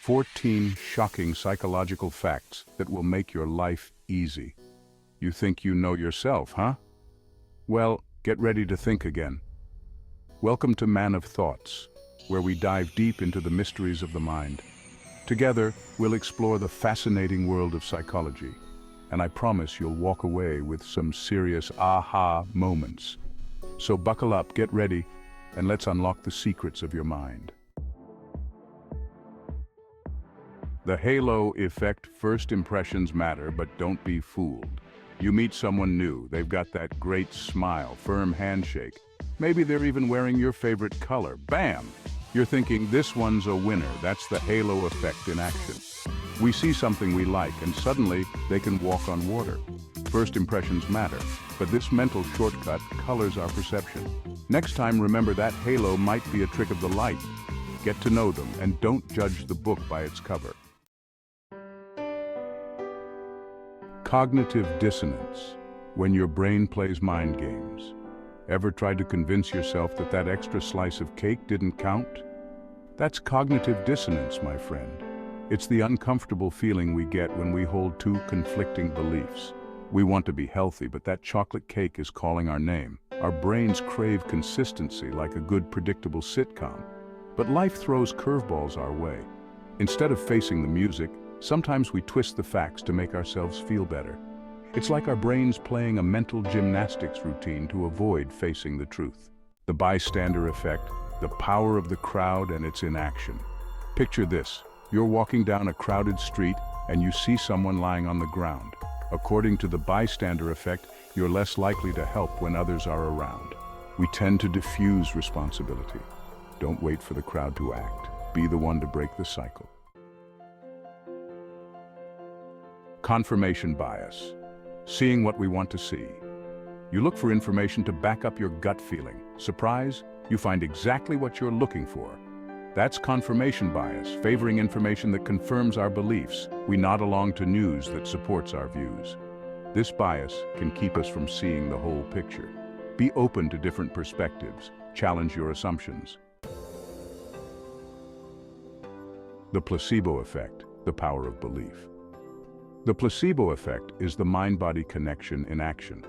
14 shocking psychological facts that will make your life easy. You think you know yourself, huh? Well, get ready to think again. Welcome to Man of Thoughts, where we dive deep into the mysteries of the mind. Together, we'll explore the fascinating world of psychology, and I promise you'll walk away with some serious aha moments. So buckle up, get ready, and let's unlock the secrets of your mind. The halo effect. First impressions matter, but don't be fooled. You meet someone new, they've got that great smile, firm handshake. Maybe they're even wearing your favorite color. Bam! You're thinking, this one's a winner. That's the halo effect in action. We see something we like, and suddenly they can walk on water. First impressions matter, but this mental shortcut colors our perception. Next time, remember that halo might be a trick of the light. Get to know them, and don't judge the book by its cover. Cognitive dissonance, when your brain plays mind games. Ever tried to convince yourself that that extra slice of cake didn't count? That's cognitive dissonance, my friend. It's the uncomfortable feeling we get when we hold two conflicting beliefs. We want to be healthy, but that chocolate cake is calling our name. Our brains crave consistency like a good, predictable sitcom. But life throws curveballs our way. Instead of facing the music, sometimes we twist the facts to make ourselves feel better. It's like our brains playing a mental gymnastics routine to avoid facing the truth. The bystander effect, the power of the crowd and its inaction. Picture this, you're walking down a crowded street and you see someone lying on the ground. According to the bystander effect, you're less likely to help when others are around. We tend to diffuse responsibility. Don't wait for the crowd to act. Be the one to break the cycle. Confirmation bias. Seeing what we want to see. You look for information to back up your gut feeling. Surprise, you find exactly what you're looking for. That's confirmation bias, favoring information that confirms our beliefs. We nod along to news that supports our views. This bias can keep us from seeing the whole picture. Be open to different perspectives. Challenge your assumptions. The placebo effect, the power of belief. The placebo effect is the mind-body connection in action.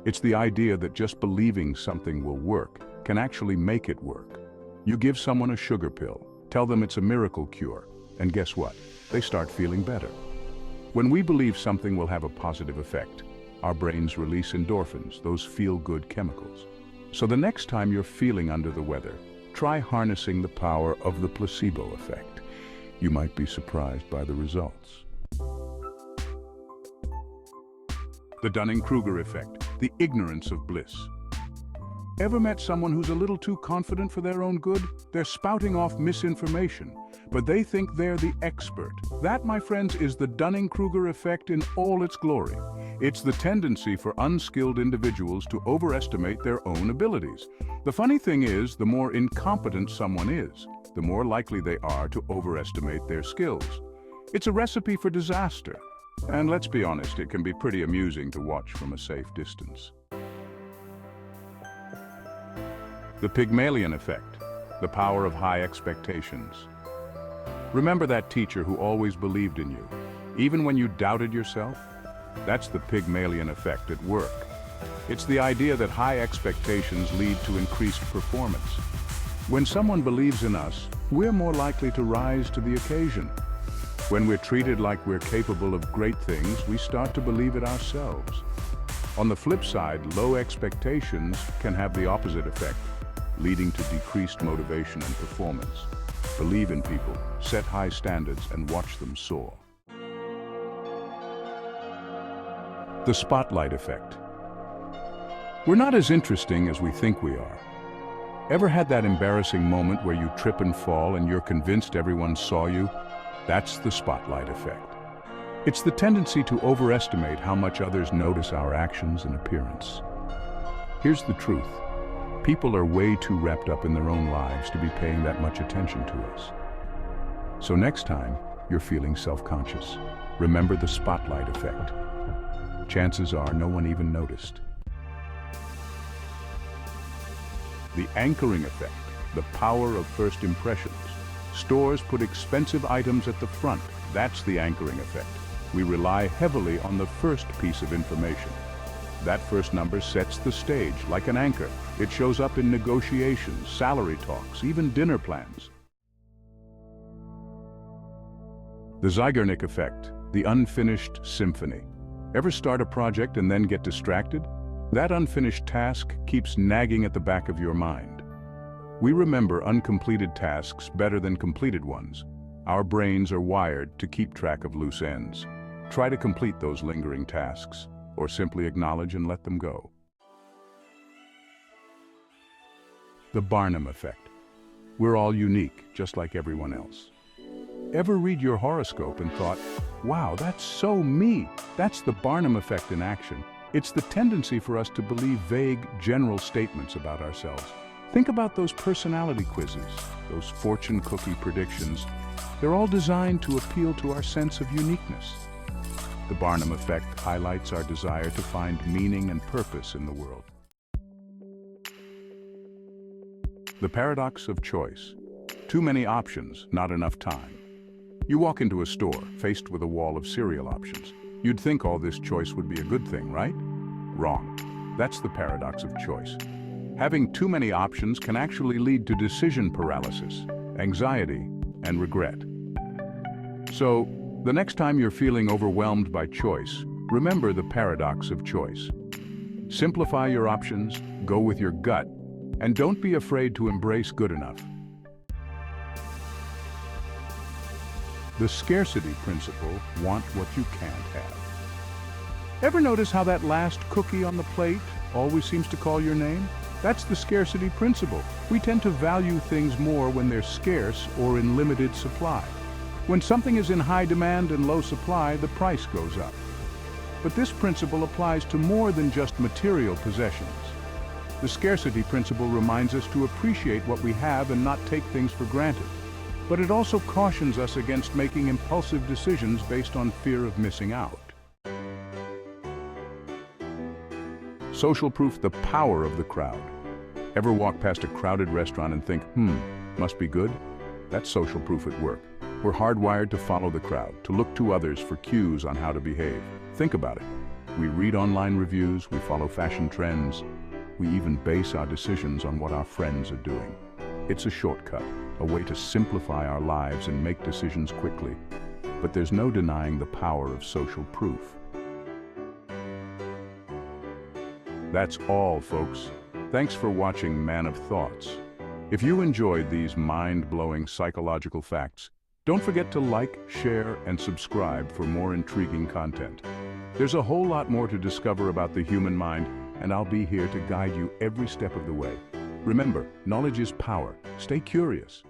It's the idea that just believing something will work can actually make it work. You give someone a sugar pill, tell them it's a miracle cure, and guess what? They start feeling better. When we believe something will have a positive effect, our brains release endorphins, those feel-good chemicals. So the next time you're feeling under the weather, try harnessing the power of the placebo effect. You might be surprised by the results. The Dunning-Kruger effect, the ignorance of bliss. Ever met someone who's a little too confident for their own good? They're spouting off misinformation, but they think they're the expert. That, my friends, is the Dunning-Kruger effect in all its glory. It's the tendency for unskilled individuals to overestimate their own abilities. The funny thing is, the more incompetent someone is, the more likely they are to overestimate their skills. It's a recipe for disaster. And let's be honest, it can be pretty amusing to watch from a safe distance. The Pygmalion effect, the power of high expectations. Remember that teacher who always believed in you, even when you doubted yourself? That's the Pygmalion effect at work. It's the idea that high expectations lead to increased performance. When someone believes in us, we're more likely to rise to the occasion. When we're treated like we're capable of great things, we start to believe it ourselves. On the flip side, low expectations can have the opposite effect, leading to decreased motivation and performance. Believe in people, set high standards, and watch them soar. The spotlight effect. We're not as interesting as we think we are. Ever had that embarrassing moment where you trip and fall and you're convinced everyone saw you? That's the spotlight effect. It's the tendency to overestimate how much others notice our actions and appearance. Here's the truth. People are way too wrapped up in their own lives to be paying that much attention to us. So next time you're feeling self-conscious, remember the spotlight effect. Chances are no one even noticed. The anchoring effect, the power of first impressions. Stores put expensive items at the front. That's the anchoring effect. We rely heavily on the first piece of information. That first number sets the stage like an anchor. It shows up in negotiations, salary talks, even dinner plans. The Zeigarnik effect, the unfinished symphony. Ever start a project and then get distracted? That unfinished task keeps nagging at the back of your mind. We remember uncompleted tasks better than completed ones. Our brains are wired to keep track of loose ends. Try to complete those lingering tasks, or simply acknowledge and let them go. The Barnum effect. We're all unique, just like everyone else. Ever read your horoscope and thought, wow, that's so me? That's the Barnum effect in action. It's the tendency for us to believe vague, general statements about ourselves. Think about those personality quizzes, those fortune cookie predictions. They're all designed to appeal to our sense of uniqueness. The Barnum effect highlights our desire to find meaning and purpose in the world. The paradox of choice. Too many options, not enough time. You walk into a store, faced with a wall of cereal options. You'd think all this choice would be a good thing, right? Wrong. That's the paradox of choice. Having too many options can actually lead to decision paralysis, anxiety, and regret. So, the next time you're feeling overwhelmed by choice, remember the paradox of choice. Simplify your options, go with your gut, and don't be afraid to embrace good enough. The scarcity principle, want what you can't have. Ever notice how that last cookie on the plate always seems to call your name? That's the scarcity principle. We tend to value things more when they're scarce or in limited supply. When something is in high demand and low supply, the price goes up. But this principle applies to more than just material possessions. The scarcity principle reminds us to appreciate what we have and not take things for granted. But it also cautions us against making impulsive decisions based on fear of missing out. Social proof, the power of the crowd. Ever walk past a crowded restaurant and think, must be good? That's social proof at work. We're hardwired to follow the crowd, to look to others for cues on how to behave. Think about it. We read online reviews, we follow fashion trends, we even base our decisions on what our friends are doing. It's a shortcut, a way to simplify our lives and make decisions quickly. But there's no denying the power of social proof. That's all, folks. Thanks for watching Man of Thoughts. If you enjoyed these mind-blowing psychological facts, don't forget to like, share, and subscribe for more intriguing content. There's a whole lot more to discover about the human mind, and I'll be here to guide you every step of the way. Remember, knowledge is power. Stay curious.